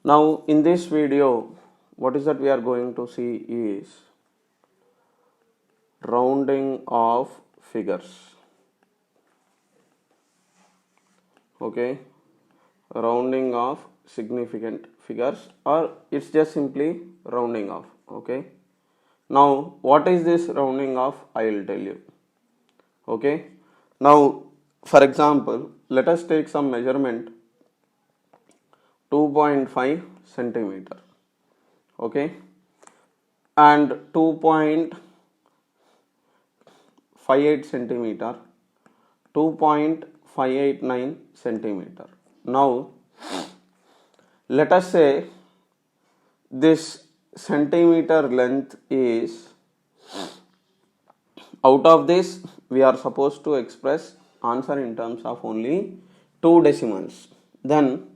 Now in this video, what is that we are going to see is rounding of figures. Okay, rounding of significant figures, or it's just simply rounding off. Okay, now what is this rounding off? I will tell you. Okay, now for example, let us take some measurement 2.5 centimeter. Okay, and 2.58 centimeter, 2.589 centimeter. Now let us say this centimeter length is, out of this we are supposed to express answer in terms of only two decimals. Then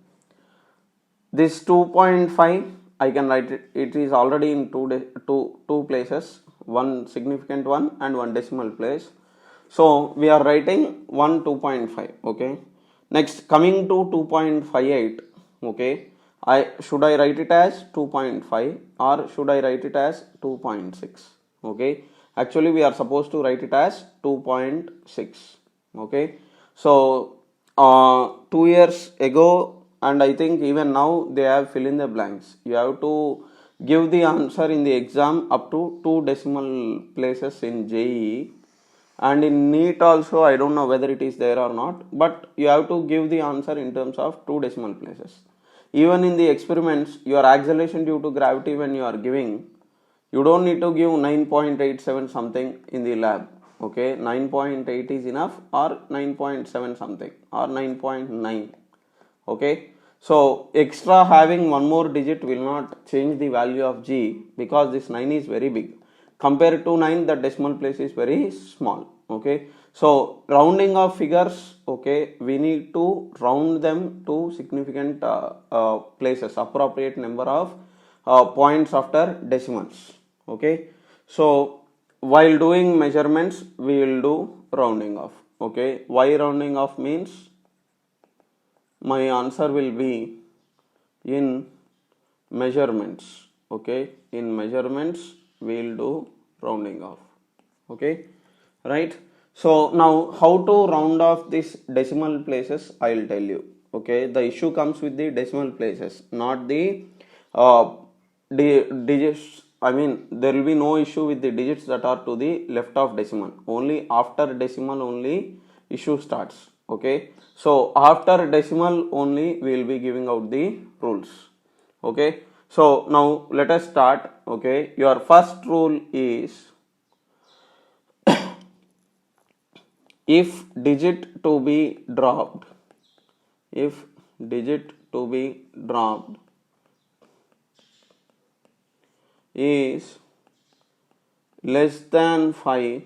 this 2.5 I can write it is already in two places, one significant one and one decimal place. So we are writing 2.5. Okay, next coming to 2.58. Okay, should I write it as 2.5 or should I write it as 2.6? Okay, actually we are supposed to write it as 2.6. Okay, so 2 years ago, and I think even now they have fill in the blanks. You have to give the answer in the exam up to 2 decimal places in JEE, and in NEET also I don't know whether it is there or not, but you have to give the answer in terms of 2 decimal places. Even in the experiments, your acceleration due to gravity when you are giving, you don't need to give 9.87 something in the lab. Okay, 9.8 is enough, or 9.7 something, or 9.9. Okay, so extra having one more digit will not change the value of G, because this 9 is very big. Compared to 9, the decimal place is very small. Okay, so rounding of figures, okay, we need to round them to significant places, appropriate number of points after decimals. Okay, so while doing measurements we will do rounding off. Okay, why rounding off means my answer will be in measurements. Okay, in measurements we will do rounding off. Okay, right. So now how to round off these decimal places I will tell you. Okay, the issue comes with the decimal places, not the digits. I mean, there will be no issue with the digits that are to the left of decimal. Only after decimal only issue starts. Okay, so after decimal only we will be giving out the rules. Okay, so now let us start. Okay, your first rule is, if digit to be dropped, if digit to be dropped is less than 5,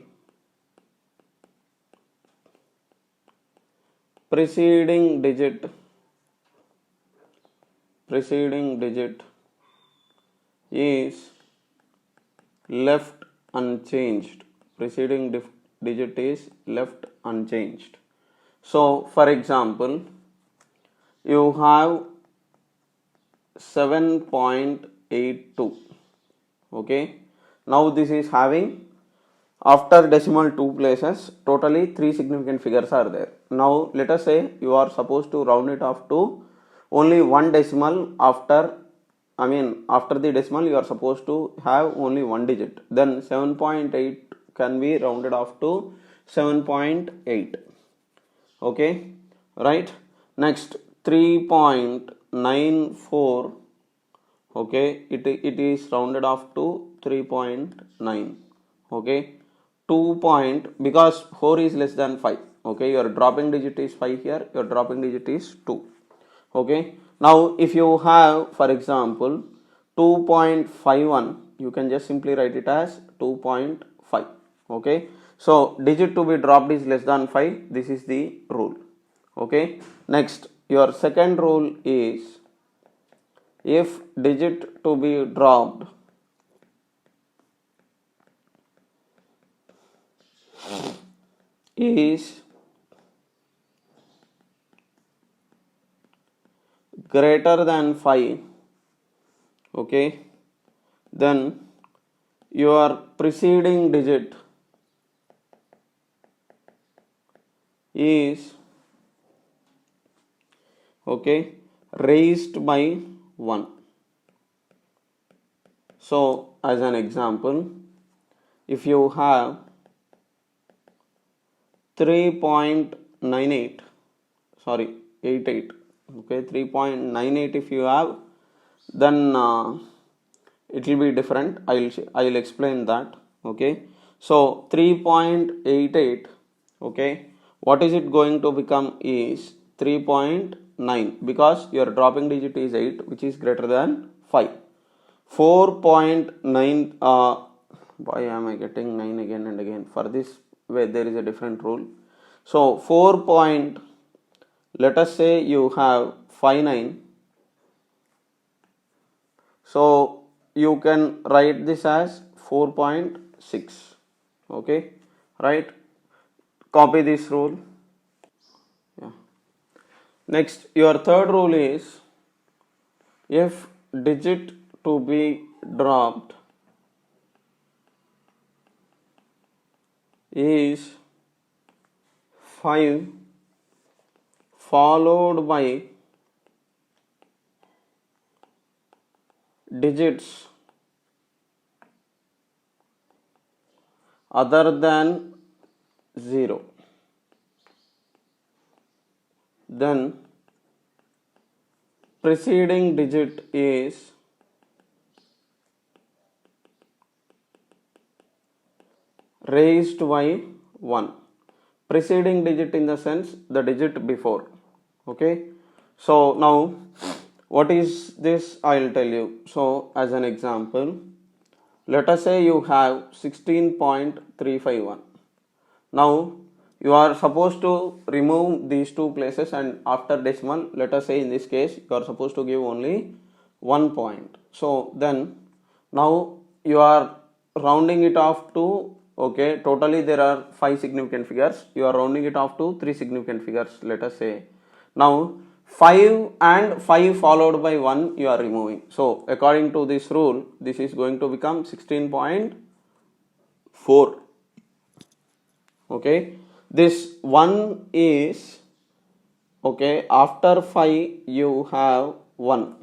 preceding digit is left unchanged. Preceding digit is left unchanged. So for example, you have 7.82. Okay, now this is having, after decimal 2 places, totally 3 significant figures are there. Now let us say you are supposed to round it off to only one decimal. After the decimal you are supposed to have only one digit. Then 7.8 can be rounded off to 7.8. Okay, right. Next 3.94. Okay, it is rounded off to 3.9. Okay, 2 because 4 is less than 5. Okay, your dropping digit is 5 here, your dropping digit is 2. Okay, now if you have, for example, 2.51, you can just simply write it as 2.5. Okay, so digit to be dropped is less than 5. This is the rule. Okay, next your second rule is, if digit to be dropped is greater than 5, okay, then your preceding digit is, okay, raised by 1. So as an example, if you have 3.98, sorry, 88, okay, 3.98 if you have, then it will be different. I'll explain that, okay. So 3.88, okay, what is it going to become is 3.9, because your dropping digit is 8, which is greater than 5. 4.9, why am I getting 9 again and again? For this way there is a different rule. So 4. Let us say you have 59. So you can write this as 4.6, okay, right? Copy this rule. Yeah. Next, your third rule is, if digit to be dropped is 5 followed by digits other than 0, then preceding digit is raised by 1. Preceding digit in the sense the digit before, okay. So now what is this, I'll tell you. So as an example, let us say you have 16.351. Now you are supposed to remove these two places, and after decimal, let us say in this case you are supposed to give only 1 point. So then now you are rounding it off to, okay, totally there are 5 significant figures, you are rounding it off to 3 significant figures, let us say. Now 5 and 5 followed by 1 you are removing. So according to this rule, this is going to become 16.4. okay. This 1 is, okay, after 5 you have 1,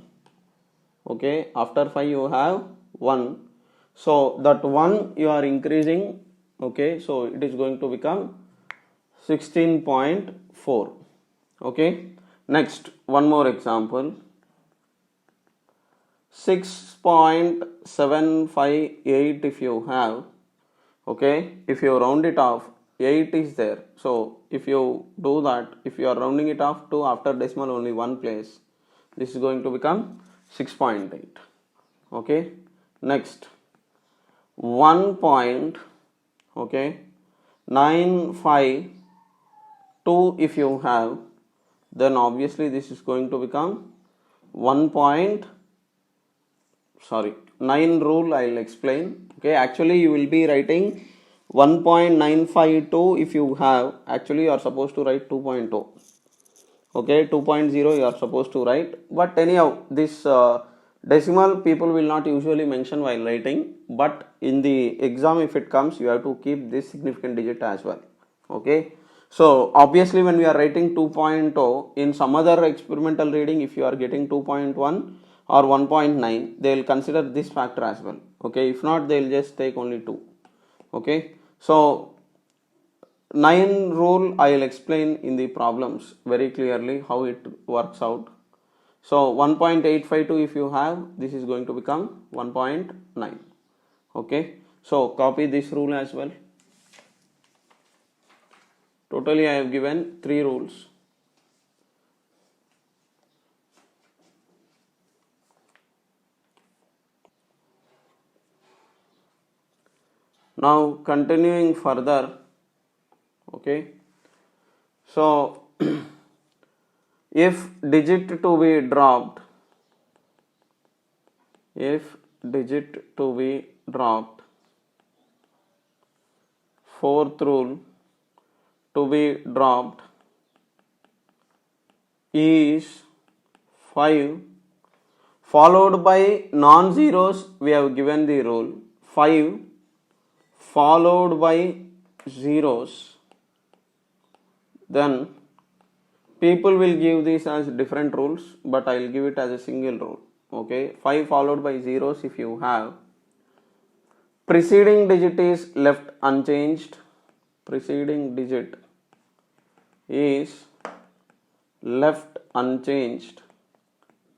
okay, after 5 you have 1. So that 1 you are increasing, okay, so it is going to become 16.4, okay. Next, one more example, 6.758 if you have, okay, if you round it off, 8 is there. So if you do that, if you are rounding it off to after decimal only one place, this is going to become 6.8, okay. Next, 1 point, okay, 952 if you have, then obviously this is going to become 9 rule I'll explain, okay. Actually you will be writing 1.952 if you have, actually you are supposed to write 2.0, okay, 2.0 you are supposed to write, but anyhow this decimal people will not usually mention while writing, but in the exam if it comes you have to keep this significant digit as well, okay. So obviously when we are writing 2.0 in some other experimental reading, if you are getting 2.1 or 1.9, they will consider this factor as well, okay. If not, they will just take only 2, okay. So 9 rule I will explain in the problems very clearly how it works out. So 1.852 if you have, this is going to become 1.9, okay. So copy this rule as well. Totally I have given 3 rules. Now continuing further, okay. So if digit to be dropped, fourth rule to be dropped is 5 followed by non-zeros, we have given the rule 5 followed by zeros, then people will give this as different rules, but I will give it as a single rule. Okay, 5 followed by zeros, if you have preceding digit is left unchanged, preceding digit is left unchanged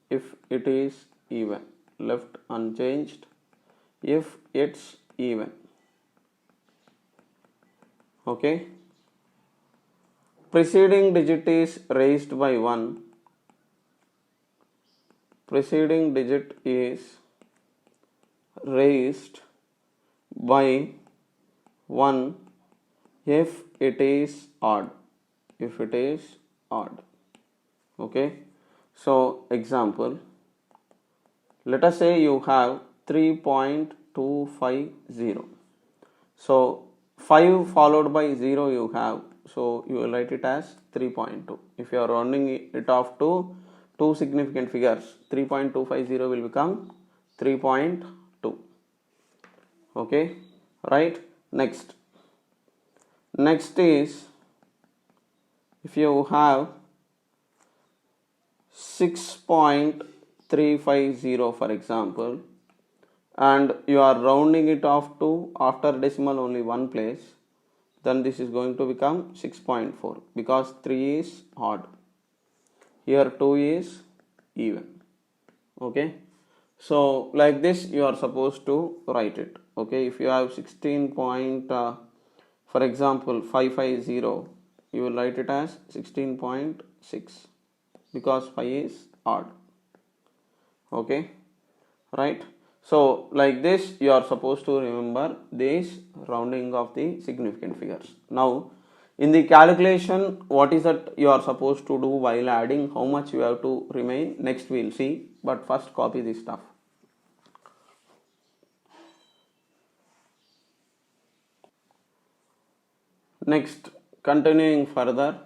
if it is even, left unchanged if it's even. Okay, preceding digit is raised by 1, preceding digit is raised by 1 if it is odd, if it is odd. Okay, so example, let us say you have 3.250. So 5 followed by 0 you have, so you will write it as 3.2. If you are rounding it off to two significant figures, 3.250 will become 3.2. Okay, right? Next is, if you have 6.350 for example, and you are rounding it off to after decimal only one place, then this is going to become 6.4 because 3 is odd, here 2 is even. Okay, so like this you are supposed to write it. Okay, if you have 16 point for example 550, you will write it as 16.6 because 5 is odd. Okay, right? So like this you are supposed to remember this rounding of the significant figures. Now in the calculation, what is that you are supposed to do while adding, how much you have to remain, next we will see, but first copy this stuff. Next, continuing further,